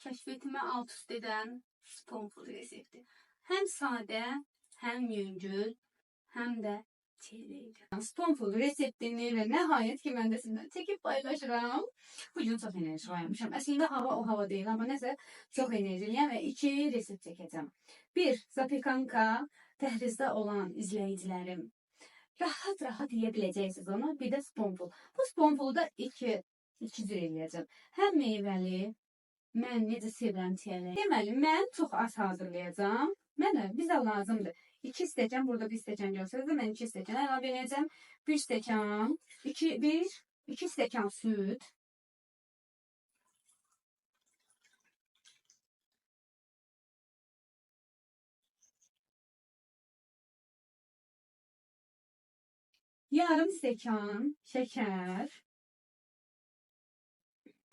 Keşfetime alt üst eden Sponful resepti. Hem sade, hem yüngül, hem de çevreydi. Sponful reseptini ve nihayet ki ben de sizinle çekip paylaşırım. Bugün çok enerji varmışım. Aslında hava o hava değil ama neyse çok enerjiliyim ve iki resept çekeceğim. Bir, Zapikanka tehrizde olan izleyicilerim rahat rahat yiyebileceksiniz onu. Bir de Sponful. Bu Sponful'u da iki cür eləyəcəm. Hem meyveli, mən necə sevirəm çiyələri. Deməli, mən çox az hazırlayacağım. Mənə bizə lazımdır. 2 stəkan, burada 1 stəkan görsəniz də mən 2 stəkan əlavə edəcəm. 1 stəkan, 2 stəkan süd. Yarım stəkan şəkər.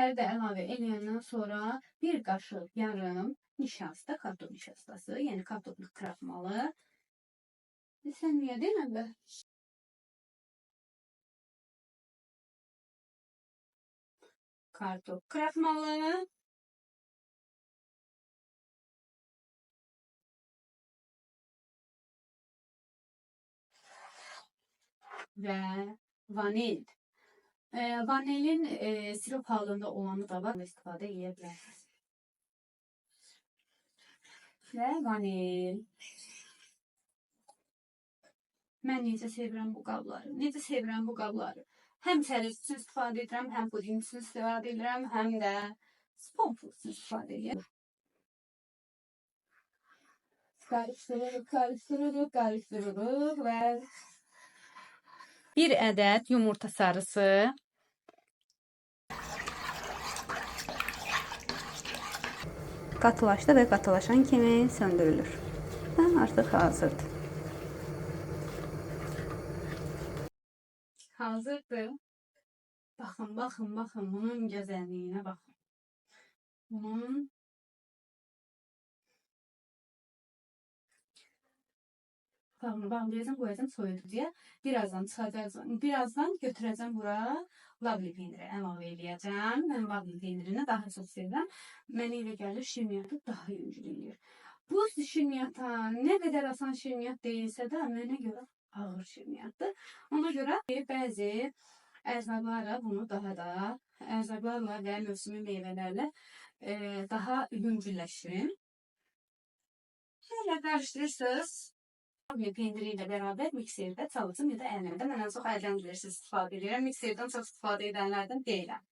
De əlavə eləyəndən sonra bir qaşıq yarım nişasta, kartof nişastası, yəni kartoflu kraxmalı. Sən niyə demədə? Kartof kraxmalı. Və vanil. Vanilin sirop halında olanı da var. İstifadə edə bilərsiniz. Və vanil. Mən necə sevirəm bu qabları. Necə sevirəm bu qabları. Həm çərez üçün istifadə edirəm, həm puding üçün istifadə edirəm, həm də Sponful üçün istifadə edirəm. Karıştırırıq və bir ədəd yumurta sarısı. Qatılaşdı və qatılaşan kimi söndürülür. Və artıq hazırdır. Hazırdır. Baxın, bunun gözəlliyinə baxın. Bunun bağlayacağım, qoyacağım soyuducuya. Birazdan götürəcəm bura labli pendiri əlavə edəcəm. Mən labli pendirini daha çox sevirəm. Mənə elə gəlir şirniyyatı daha yüngül eləyir. Bu şirniyyata nə qədər asan şirniyyat deyilsə də mənə görə ağır şirniyyatdır. Ona görə bəzi ərzaqlarla bunu daha da ərzaqlarla və mövsümi meyvələrlə daha yüngülləşdirin. Şöyle karıştırırsınız. Pendiri ilə beraber mikserdə çalışın ya da əllərdə. Mən ən çox əldən bilirsiniz istifadə edirəm. Mikserdən çox istifadə edənlərdən deyiləm.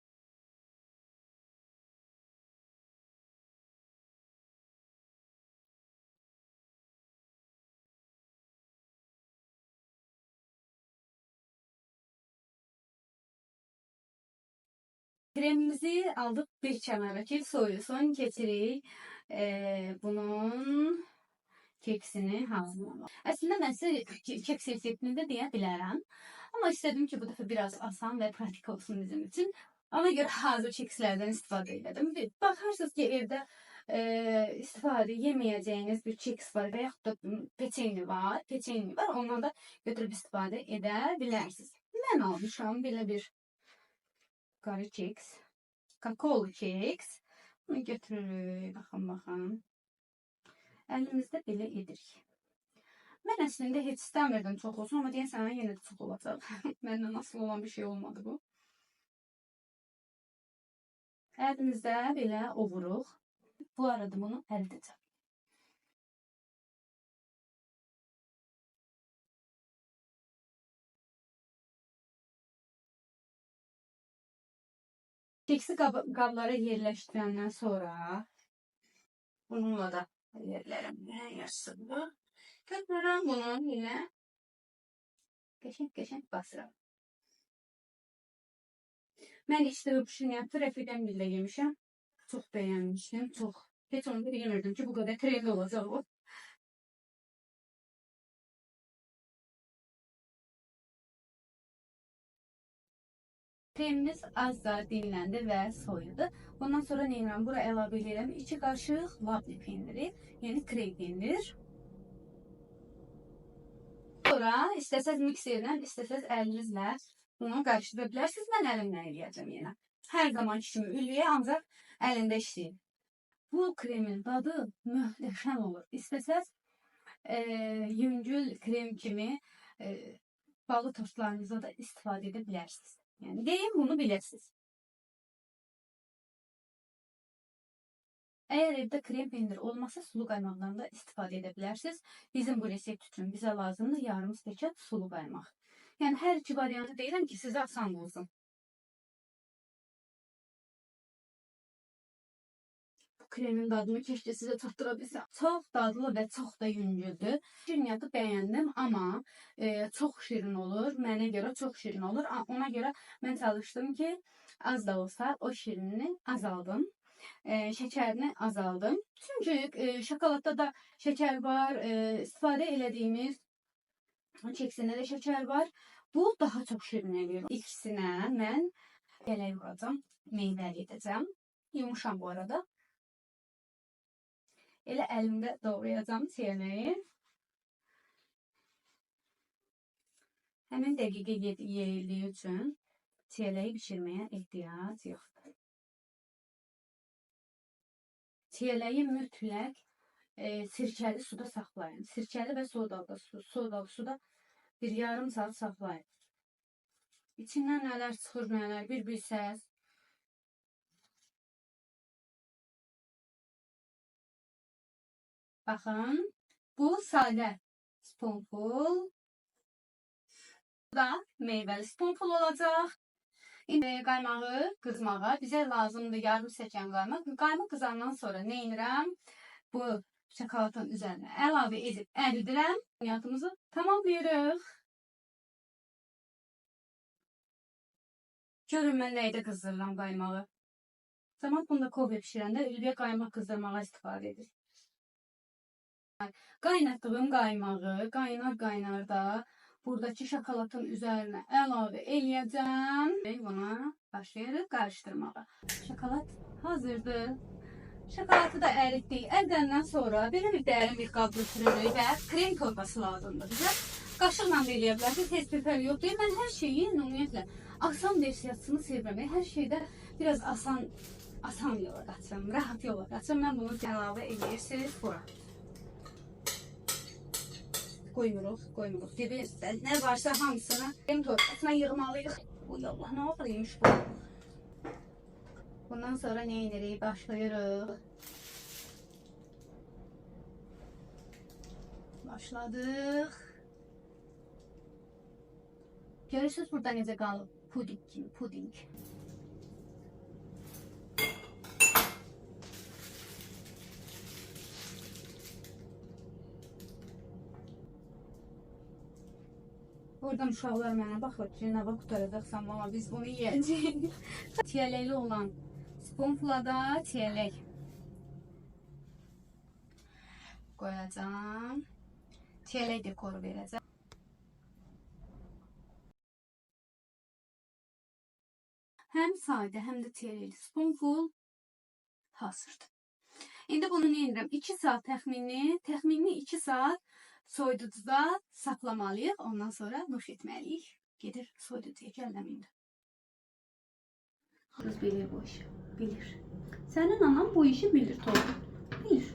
Kremimizi aldık bir kənara ki soyusun, keçirik. Bunun keksini hazırlamak. Aslında ben size keks reseptini de deyə bilərəm. Ama istedim ki bu defa biraz asan ve pratik olsun bizim için. Ona göre hazır kekslerden istifadə edelim. Bakarsınız ki evde istifadə yemeyeceğiniz bir keks var veya da peçeni var. Ondan da götürüp istifadə edə bilərsiniz. Ben almışam belə bir qarı keks. Kakaolu keks. Bunu götürürük. Baxın. Əlimizdə belə edirik. Mən əslində heç istəmirdim çox olsun, amma deyəsən yenə də çox olacaq. Məndən asıl olan bir şey olmadı bu. Əlimizdə belə ovuruq. Bu arada bunu əridəcəm. Keksi qablara yerləşdirəndən sonra bununla da yerlərimə yaşsındır. Götürürəm bunu ilə qəşəng basıram. Mən işte bu şirniyyatı rəfiqəm ilə yemişəm. Çox bəyənmişdim, çox. Heç onu da yemirdim ki bu qədər kremli olacaq o. Kremimiz az da dinləndi və soyudu. Bundan sonra nə edirəm? Bura əlavə edirəm 2 qaşıq labli pendiri, yəni krem pendir. Sonra istəsəz mikserlə, istəsəz əlinizlə bunu qarışdıra bilərsiniz. Mən əlimlə eləyəcəm yenə. Hər zamanki kimi ülüyə ancaq əlində işləyir. Bu kremin dadı möhtəşəm olur. İstəsəz yüngül krem kimi balı tostlarınıza da istifadə edə bilərsiniz. Yəni deyim, bunu bilirsiniz. Eğer evde krem peynir olmasa sulu qaymaqdan da istifadə edə bilərsiniz. Bizim bu resept üçün bizə lazımdır yarım stəkan sulu qaymaq. Yəni hər iki variantı deyirəm ki, sizə asan olsun. Bu kremin dadını keşke sizə çatdıra bilsəm. Çox dadlı və çox da yüngüldür. Şirniyyatı bəyəndim, amma çox şirin olur. Mənə görə çox şirin olur. Ona görə mən çalışdım ki, az da olsa o şirinini azaldım. Şekerini azaldım. Çünkü şokoladda da şeker var, istifadə elədiyimiz keksində də şeker var. Bu daha çok şirin edir. İkisinə mən belə vuracağım, meyvəli edəcəm. Yumuşam bu arada. Elə əlimdə doğrayacağım çiyələyi. Həmin dəqiqə yeyildiyi üçün çiyələyi bişirməyə ehtiyac yoxdur. Çiyələyi mütləq sirkəli suda saxlayın. Sirkəli və sodalı suda bir yarım saat saxlayın. İçindən nələr çıxır, nələr bir bilsəz. Baxın, bu sadə sponful. Bu da meyvəli sponful olacaq. İndi qaymağı qızmağa bizə lazımdır yarım stəkan qaymaq. Qaymaq qızandan sonra nə edirəm? Bu şokoladın üzərinə əlavə edib əridirəm. Niyyatımızı tamamlayırıq. Görün mən nəydə qızdırıram qaymağı. Zaman bunda kovya pişirəndə ülviyə qaymaq qızdırmağa istifadə edir. Qaynatdığım qaymağı qaynar da buradaki şokoladın üzerine əlavə eləyəcəm. Buna başlayırıq qarışdırmağa. Şokolad hazırdır. Şokoladı da əritdik. Əridəndən sonra belə bir dərin bir qab götürürük və krem torbası lazımdır bizə. Qaşıqla da eləyə bilərsiniz, heç bir fərqi yoxdur. Mən hər şeyi ümumiyyətlə asan versiyasını sevirəm. Hər şeydə biraz asan yola qaçım, rahat yola qaçım. Mən bunu əlavə eləyirsiniz bura. Koymuruq. Dibi nə varsa hamısını krem torbasına yığmalıyıq. Uy Allah, ne ağırıymış bu. Bundan sonra ne edirik? Başlayırıq. Başladıq. Görürsünüz burada necə qalıb? Puding kimi, puding. Oradan uşaqlar mənə baxır ki, nə vaxt qutaracaqsan, mama biz bunu yiyəcəyik. Tiyələkli olan sponfula da tiyələk qoyacağım. Tiyələk dekoru verəcəm. Həm sadə, həm də tiyələkli sponful hazırdır. İndi bunu nə edirəm? 2 saat təxmini 2 saat soyuducuda saxlamalıyıq. Ondan sonra nuş etməliyik. Gedir soyuducuya gəldim indi. Kız bilir bu işi. Bilir. Sənin anan bu işi bilir Toğrul. Bilir.